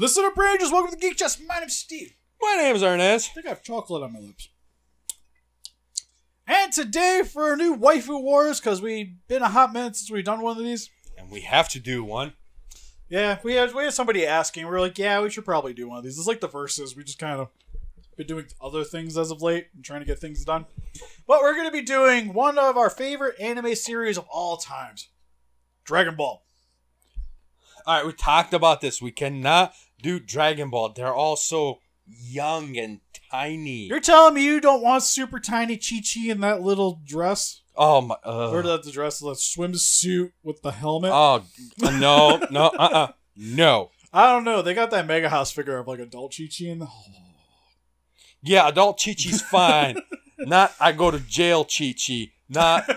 Listen up, Rangers. Welcome to the Geek Chest. My name's Steve. My name's Ernest. I think I have chocolate on my lips. And today for a new Waifu Wars, because we've been a hot minute since we've done one of these. And we have to do one. Yeah, we had somebody asking. We were like, yeah, we should probably do one of these. It's like the verses. We just kind of been doing other things as of late and trying to get things done. But we're going to be doing one of our favorite anime series of all times. Dragon Ball. Alright, we talked about this. We cannot do Dragon Ball. They're all so young and tiny. You're telling me you don't want super tiny Chi-Chi in that little dress? Oh my... Or that the dress, the swimsuit with the helmet? Oh, no. No. I don't know. They got that Mega House figure of like adult Chi-Chi in the... Yeah, adult Chi-Chi's fine. Not I go to jail Chi-Chi. Not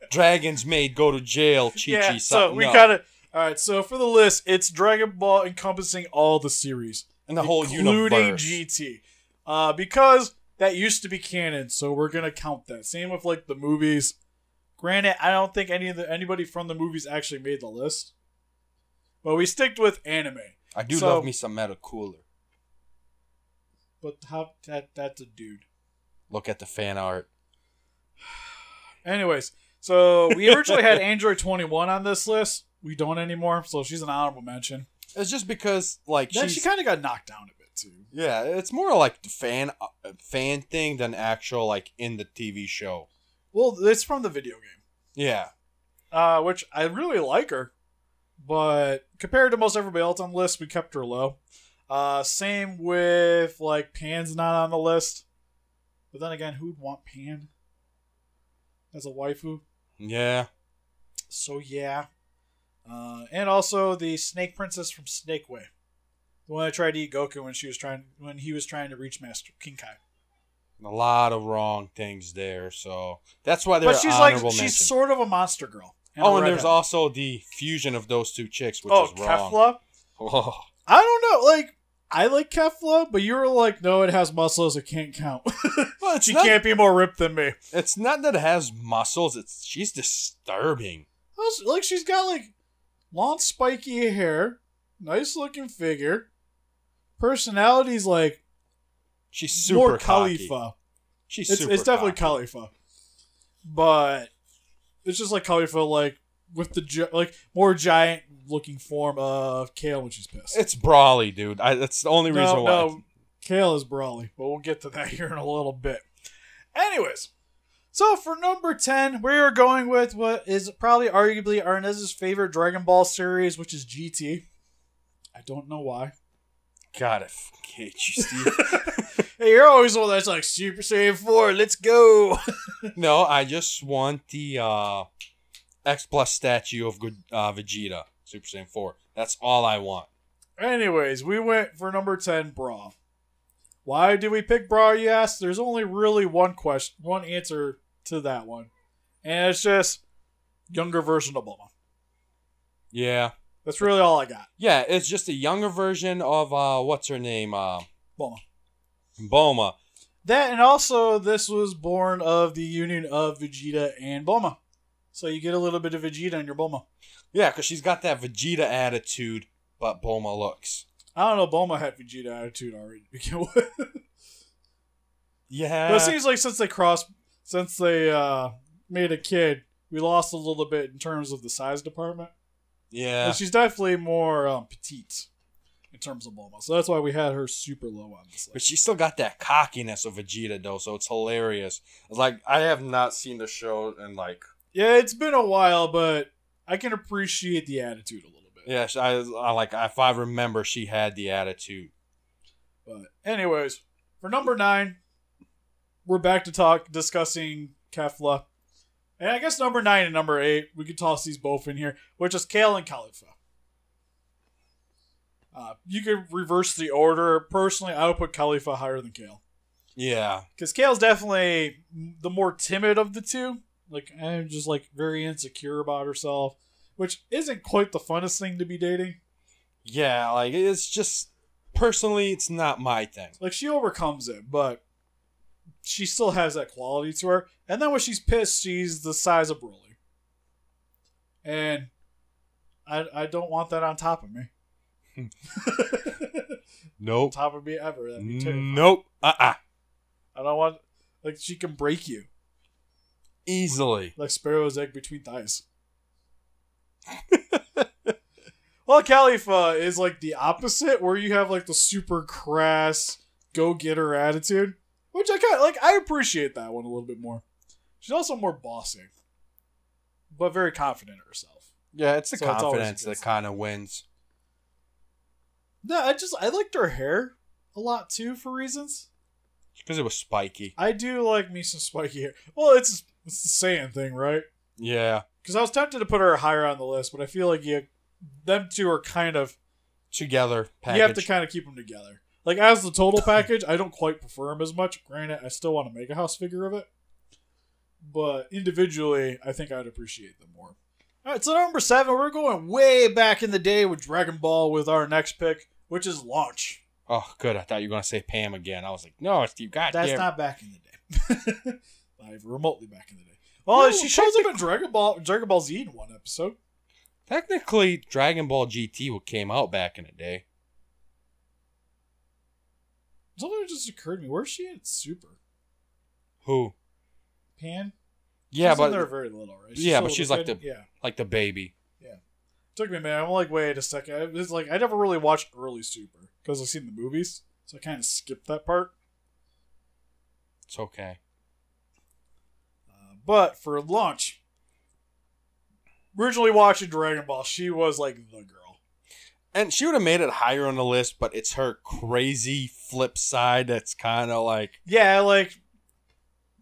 Dragon's Maid go to jail Chi-Chi. Yeah, so we gotta... Alright, so for the list, it's Dragon Ball encompassing all the series. And the whole including universe. GT. Because that used to be canon, so we're gonna count that. Same with like the movies. Granted, I don't think anybody from the movies actually made the list. But we sticked with anime. I do love me some Metal Cooler. But that's a dude. Look at the fan art. Anyways, so we originally had Android 21 on this list. We don't anymore, so she's an honorable mention. It's just because, like, she kind of got knocked down a bit, too. Yeah, it's more like the fan thing than actual, like, in the TV show. Well, it's from the video game. Yeah. Which I really like her. But compared to most everybody else on the list, we kept her low. Same with, like, Pan's not on the list. But then again, who'd want Pan as a waifu? Yeah. So, yeah. And also the Snake Princess from Snake Way. The one that tried to eat Goku when he was trying to reach Master King Kai. A lot of wrong things there, so that's why they're honorable mention. She's sort of a monster girl. And there's also the fusion of those two chicks, which is wrong. Kefla? Oh. I don't know, like, I like Kefla, but you were like, no, it has muscles, it can't count. Well, she can't be more ripped than me. It's not that it has muscles, she's disturbing. Like, she's got, like, long spiky hair, nice looking figure, personality's like she's super more cocky. Khalifa. It's definitely Khalifa, but it's just like Khalifa, like with the like more giant looking form of Kale when she's pissed. It's Brawly, dude. That's the only reason why. No, Kale is Brawly, but we'll get to that here in a little bit. Anyways. So for number 10, we are going with what is probably arguably Arnez's favorite Dragon Ball series, which is GT. I don't know why. God, I hate you, Steve. Hey, you're always the one that's like, Super Saiyan 4, let's go. No, I just want the X Plus statue of Vegeta, Super Saiyan 4. That's all I want. Anyways, we went for number 10, Bra. Why did we pick Bra, you ask? There's only really one answer to that one. And it's just younger version of Bulma. Yeah. That's really all I got. Yeah, it's just a younger version of, what's her name? Bulma. That, and also this was born of the union of Vegeta and Bulma. So you get a little bit of Vegeta in your Bulma. Yeah, because she's got that Vegeta attitude, but Bulma looks. I don't know, Bulma had Vegeta attitude already to begin with. Yeah. But it seems like since they made a kid, we lost a little bit in terms of the size department. Yeah. But she's definitely more petite in terms of Bulma. So that's why we had her super low on this list. But she still got that cockiness of Vegeta, though, so it's hilarious. It's like, I have not seen the show in, like... Yeah, it's been a while, but I can appreciate the attitude a little bit. Yeah, if I remember, she had the attitude. But anyways, for number 9... we're back to discussing Kefla. And I guess number 9 and number 8, we could toss these both in here, which is Kale and Khalifa. You could reverse the order. Personally, I would put Khalifa higher than Kale. Yeah. Because Kale's definitely the more timid of the two. Like, and just like very insecure about herself, which isn't quite the funnest thing to be dating. Yeah, like, it's just, personally, it's not my thing. Like, she overcomes it, but she still has that quality to her. And then when she's pissed, she's the size of Broly. And I don't want that on top of me. Nope. Top of me ever. That'd be terrifying. Nope. I don't want. Like, she can break you. Easily. Like Sparrow's egg between thighs. Well, Khalifa is like the opposite, where you have like the super crass, go-getter attitude. Which I kind of like. I appreciate that one a little bit more. She's also more bossy, but very confident in herself. Yeah, it's the So it's always confidence a good that kind of wins. No, I liked her hair a lot too for reasons. Because it was spiky. I do like me some spiky hair. Well, it's the Saiyan thing, right? Yeah. Because I was tempted to put her higher on the list, but I feel like them two are kind of Together. Package. you have to kind of keep them together. Like as the total package, I don't quite prefer them as much. Granted, I still want to make a house figure of it, but individually, I think I'd appreciate them more. All right, so number 7, we're going way back in the day with Dragon Ball with our next pick, which is Launch. Oh, good. I thought you were going to say Pam again. I was like, no, Steve, goddamn. That's not back in the day. Not even remotely back in the day. Well, she shows up in Dragon Ball Z in one episode. Technically, Dragon Ball GT came out back in the day. Something just occurred to me. Where's she in Super? Who? Pan? Yeah, she's but in there very little, right? she's like kid? like the baby. Yeah. Took me a minute. I'm like, wait a second. It's like I never really watched early Super because I've seen the movies, so I kind of skipped that part. It's okay. But for Launch, originally watching Dragon Ball, she was like the girl. And she would have made it higher on the list, but it's her crazy flip side that's kind of like... Yeah, like,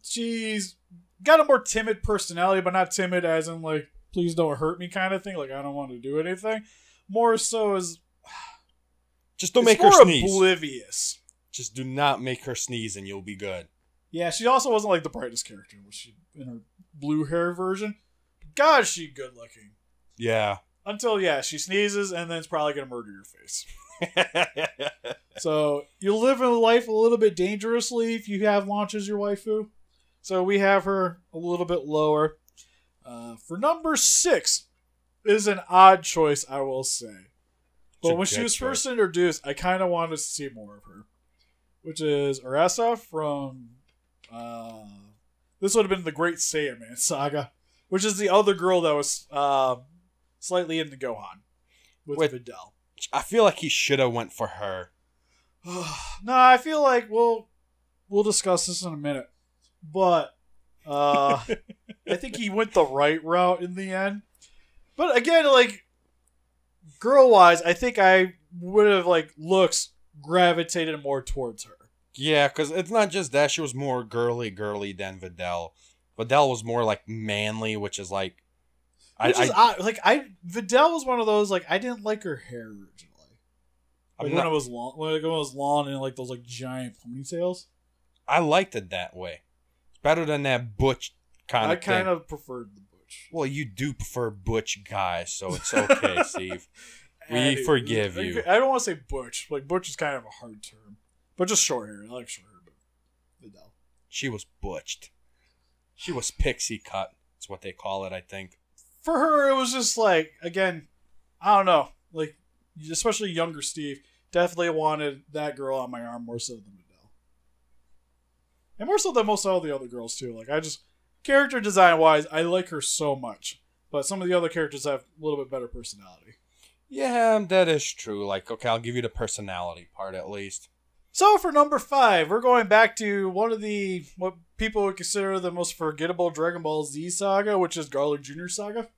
she's got a more timid personality, but not timid as in, like, please don't hurt me kind of thing. Like, I don't want to do anything. More so as... Just don't make her sneeze. Oblivious. Just do not make her sneeze and you'll be good. Yeah, she also wasn't, like, the brightest character, was she, in her blue hair version. God, she good looking. Yeah. Until, yeah, she sneezes and then it's probably going to murder your face. So, you live in life a little bit dangerously if you have Launch as your waifu. So, we have her a little bit lower. For number 6 is an odd choice, I will say. But when she was first introduced, I kind of wanted to see more of her. Which is Urasa from... this would have been the Great Saiyaman Saga. Which is the other girl that was slightly into Gohan. With Videl. I feel like he should have went for her. No, I feel like we'll discuss this in a minute. But I think he went the right route in the end. But again, like, girl-wise, I think I would have, like, looks gravitated more towards her. Yeah, because it's not just that. She was more girly than Videl. Videl was more, like, manly, which is, like... Videl was one of those, like, I didn't like her hair originally. Like, when it was long and, like, those, like, giant ponytails. I liked it that way. It's better than that butch kind of thing. I kind of preferred the butch. Well, you do prefer butch guys, so it's okay, Steve. We forgive you. I don't want to say butch. Like, butch is kind of a hard term. But just short hair. I like short hair, but Videl. She was butched. She was pixie cut. That's what they call it, I think. For her, it was just like, again, I don't know. Like, especially younger Steve, definitely wanted that girl on my arm more so than Videl. And more so than most all the other girls, too. Like, character design-wise, I like her so much. But some of the other characters have a little bit better personality. Yeah, that is true. Like, okay, I'll give you the personality part at least. So for number 5, we're going back to one of what people would consider the most forgettable Dragon Ball Z saga, which is Garlic Jr Saga.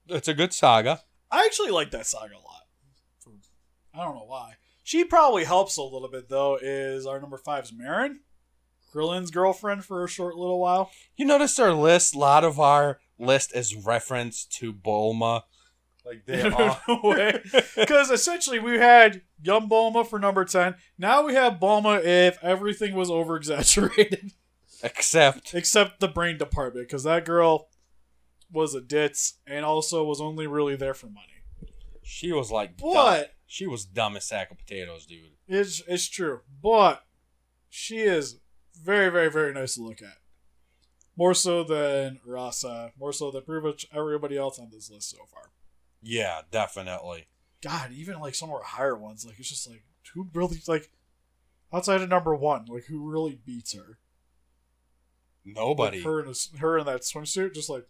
It's a good saga. I actually like that saga a lot. I don't know why. She probably helps a little bit, though, is our number 5's Marin. Krillin's girlfriend for a short little while. You notice our list, a lot of our list is reference to Bulma. Like they are. Because essentially we had young Bulma for number 10. Now we have Bulma if everything was over exaggerated. Except the brain department, because that girl was a ditz and also was only really there for money. She was like dumb. She was dumb as sack of potatoes, dude. It's true. But she is very, very, very nice to look at. More so than Rasa. More so than pretty much everybody else on this list so far. Yeah, definitely. God, even like some of our higher ones, like it's just like who really like outside of number 1, like who really beats her? Nobody. Like her in that swimsuit, just like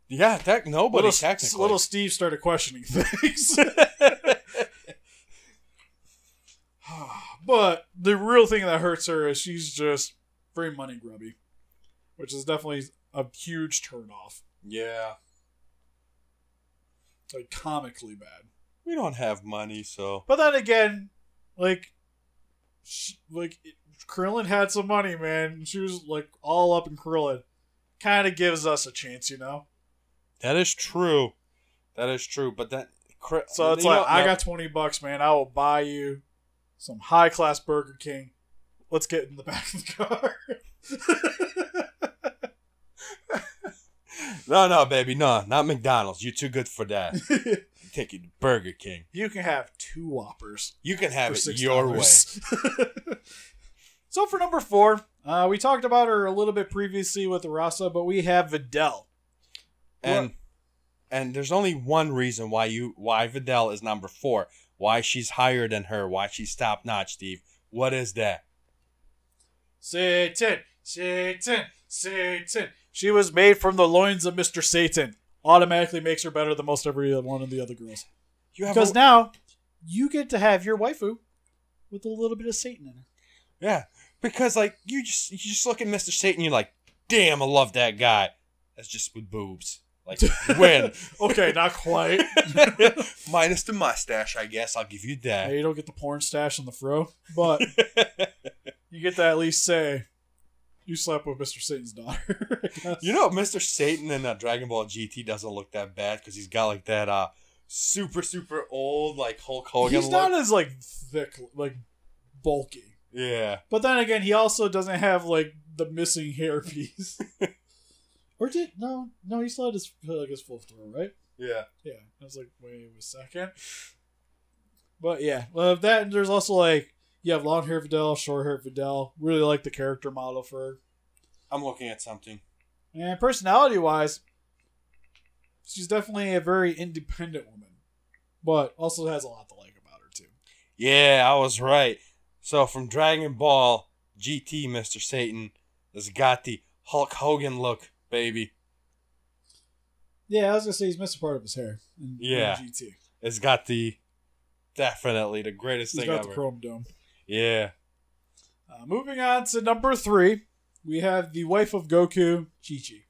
yeah, nobody technically. Little Steve started questioning things. But the real thing that hurts her is she's just very money grubby, which is definitely a huge turnoff. Yeah. Like comically bad. We don't have money, so. But then again, like Krillin had some money, man. She was like all up in Krillin. Kind of gives us a chance, you know. That is true. That is true. But that. So it's like I got $20, man. I will buy you some high class Burger King. Let's get in the back of the car. No, baby, no, not McDonald's. You're too good for that. Take you to Burger King. You can have 2 Whoppers. You can have it $6. your way. So for number 4, we talked about her a little bit previously with Rasa, but we have Videl. And there's only one reason why Videl is number 4. Why she's higher than her. Why she's top notch, Steve. What is that? Satan. She was made from the loins of Mr. Satan. Automatically makes her better than most every one of the other girls. Because now you get to have your waifu with a little bit of Satan in her. Yeah, because like you just look at Mr. Satan, you're like, damn, I love that guy. That's just with boobs. Like win. Okay, not quite. Minus the mustache, I guess. I'll give you that. Yeah, you don't get the porn stash on the fro, but you get to at least say you slept with Mr. Satan's daughter. You know, Mr. Satan in Dragon Ball GT doesn't look that bad because he's got like that super old like Hulk Hogan. He's not as like thick, like bulky. Yeah. But then again, he also doesn't have like the missing hairpiece. Or no, he still had his full throw, right? Yeah. Yeah. I was like, wait a second. But yeah, that there's also like you have long hair Videl, short hair Videl. Really like the character model for her. I'm looking at something. And personality wise, she's definitely a very independent woman, but also has a lot to like about her too. Yeah, I was right. So from Dragon Ball GT, Mr. Satan has got the Hulk Hogan look, baby. Yeah, I was gonna say he's missing part of his hair. In GT. It's got definitely the greatest thing ever. He's got the chrome dome. Yeah. Moving on to number 3, we have the wife of Goku, Chi-Chi.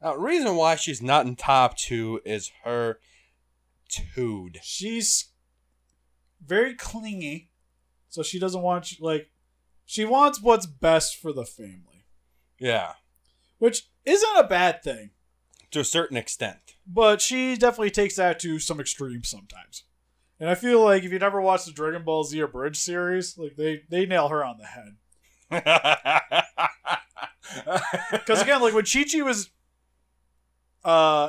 Now, the reason why she's not in top 2 is her tood. She's very clingy, so she doesn't want she wants what's best for the family. Yeah. Which isn't a bad thing. To a certain extent. But she definitely takes that to some extremes sometimes. And I feel like if you never watched the Dragon Ball Z Abridged series, like they nail her on the head. Because again, like when Chi-Chi was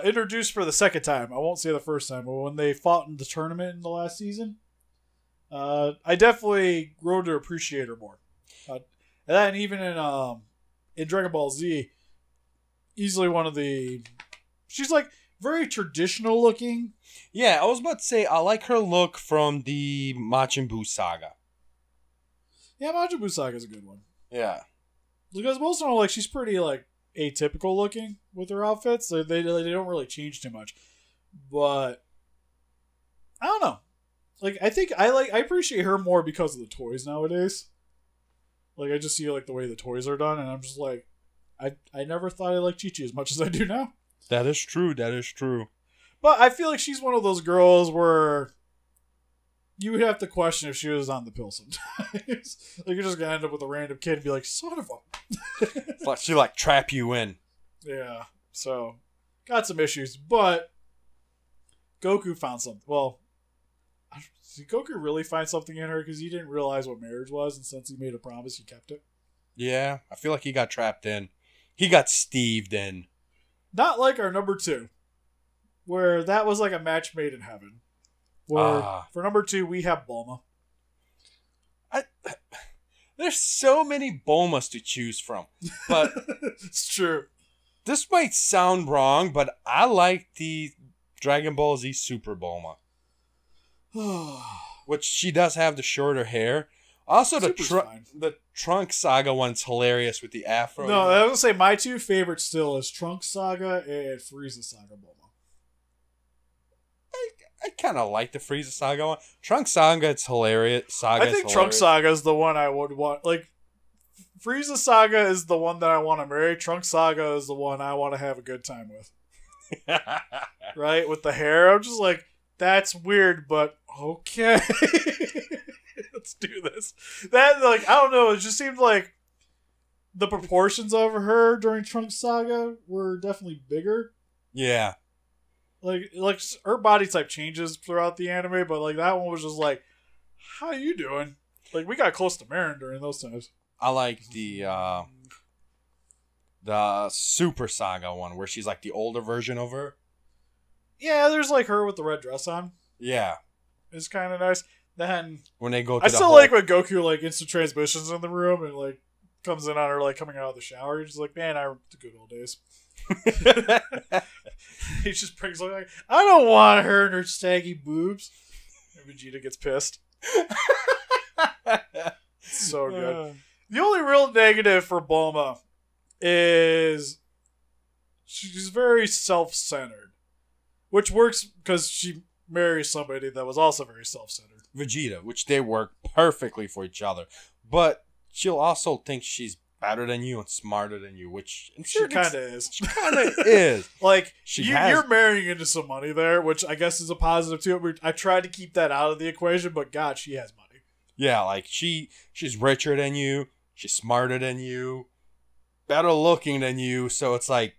introduced for the second time, I won't say the first time, but when they fought in the tournament in the last season, I definitely grew to appreciate her more. And then even in Dragon Ball Z, easily one of the... She's like very traditional looking. Yeah, I was about to say, I like her look from the Majin Buu saga. Yeah, Majin Buu saga is a good one. Yeah. Because most of them, like, she's pretty, like, atypical looking with her outfits. They don't really change too much. But, I don't know. Like, I think I appreciate her more because of the toys nowadays. Like, I just see, like, the way the toys are done, and I'm just like, I never thought I liked Chi-Chi as much as I do now. That is true. That is true. But I feel like she's one of those girls where you would have to question if she was on the pill sometimes. Like, you're just going to end up with a random kid and be like, son of a... It's like she, like, trap you in. Yeah. So, got some issues. But Goku found something. Well, did Goku really find something in her? Because he didn't realize what marriage was, and since he made a promise, he kept it. Yeah, I feel like he got trapped in. He got Steved in. Not like our number 2, where that was like a match made in heaven. Where for number 2, we have Bulma. There's so many Bulmas to choose from. But it's true. This might sound wrong, but I like the Dragon Ball Z Super Bulma. Which she does have the shorter hair. Also, fine. the Trunk Saga one's hilarious with the afro. No, I was gonna say my two favorites still is Trunk Saga and Frieza Saga Bulma. I kind of like the Frieza Saga one. Trunk Saga, it's hilarious. I think Trunk Saga is the one I would want. Like, Frieza Saga is the one that I want to marry. Trunk Saga is the one I want to have a good time with. Right? With the hair. I'm just like, that's weird, but okay. Let's do this. That, like, I don't know. It just seemed like the proportions of her during Trunk Saga were definitely bigger. Yeah. Like her body type changes throughout the anime, but like that one was just like, how you doing? Like, we got close to Marin during those times. I like the Super Saga one where she's like the older version of her. Yeah, there's like her with the red dress on. Yeah. It's kind of nice. Then when they go to I still like when Goku like instant transmissions in the room and like comes in on her like coming out of the shower. You're just like, man, I remember the good old days. He just brings like, I don't want her and her saggy boobs. And Vegeta gets pissed. So good. The only real negative for Bulma is she's very self-centered, which works because she marries somebody that was also very self-centered. Vegeta, which they work perfectly for each other, but she'll also think she's better than you and smarter than you, which she kind of is. She kind of is. Like, you're marrying into some money there, which I guess is a positive too. I tried to keep that out of the equation, but God, she has money. Yeah, like she's richer than you, she's smarter than you, better looking than you. So it's like,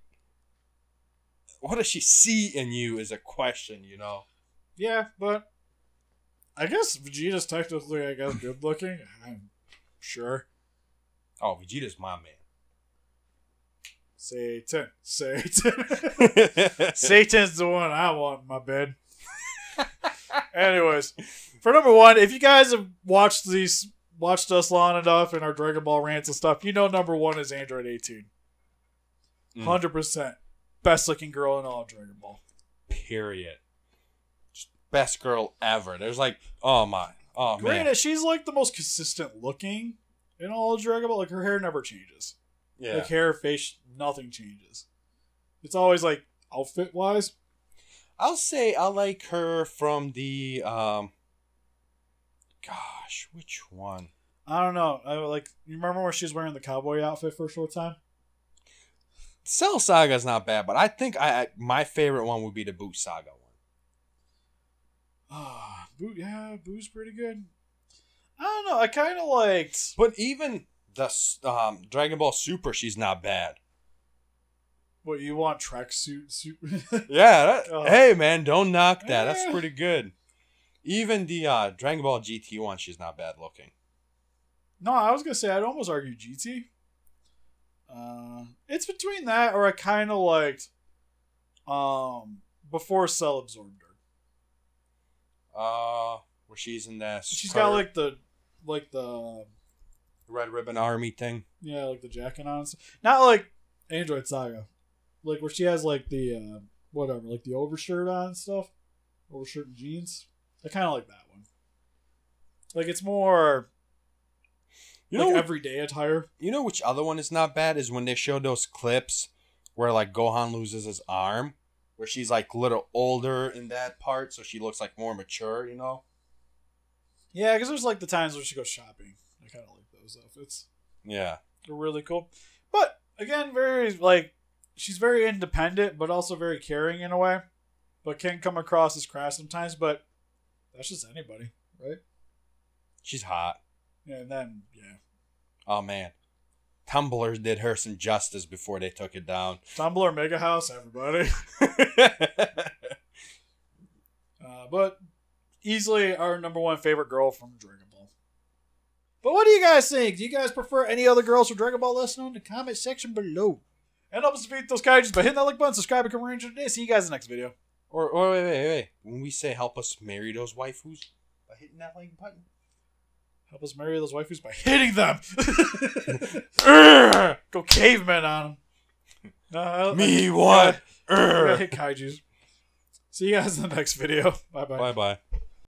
what does she see in you is a question, you know? Yeah, but I guess Vegeta's technically, I guess, good looking. I'm sure. Oh, Vegeta's my man. Satan. Satan's the one I want in my bed. Anyways, for number one, if you guys have watched us long enough in our Dragon Ball rants and stuff, you know number one is Android 18. 100%. Best looking girl in all of Dragon Ball. Period. Just best girl ever. There's like, oh man. Granted, she's like the most consistent looking in all of Dragon Ball. Like, her hair never changes. Yeah. Like, hair, face, nothing changes. It's always like outfit wise. I'll say I like her from the gosh, which one? I don't know. You remember where she was wearing the cowboy outfit for a short time? Cell Saga's not bad, but I think my favorite one would be the Boo Saga one. Boo, yeah, Boo's pretty good. I don't know. I kind of liked, but even the Dragon Ball Super, she's not bad. What, you want tracksuit Super? Yeah. Hey man, don't knock that. That's pretty good. Even the Dragon Ball GT one, she's not bad looking. No, I was gonna say I'd almost argue GT. It's between that or I kind of liked before Cell absorbed her. Where she's in that. She's got like the Red Ribbon Army thing. Yeah, like the jacket on. Not like Android Saga, like where she has like the whatever, like the overshirt on and stuff, overshirt and jeans. I kind of like that one. Like, it's more. You know, like everyday attire. You know which other one is not bad is when they show those clips where like Gohan loses his arm, where she's like a little older in that part, so she looks like more mature, you know? Yeah, because there's like the times when she goes shopping. I kind of like those outfits. Yeah, they're really cool. But again, she's very independent, but also very caring in a way. But can come across as crass sometimes. But that's just anybody, right? She's hot. Yeah, and then, yeah. Oh, man. Tumblr did her some justice before they took it down. Tumblr Mega House, everybody. But easily our number one favorite girl from Dragon Ball. But what do you guys think? Do you guys prefer any other girls from Dragon Ball? Let us know in the comment section below. And help us defeat those kaijus by hitting that like button, subscribe, become a ranger today. See you guys in the next video. Or wait. When we say help us marry those waifus, by hitting that like button. Help us marry those waifus by hitting them. Go caveman on them. Me what? I hit kaijus. See you guys in the next video. Bye-bye. Bye-bye.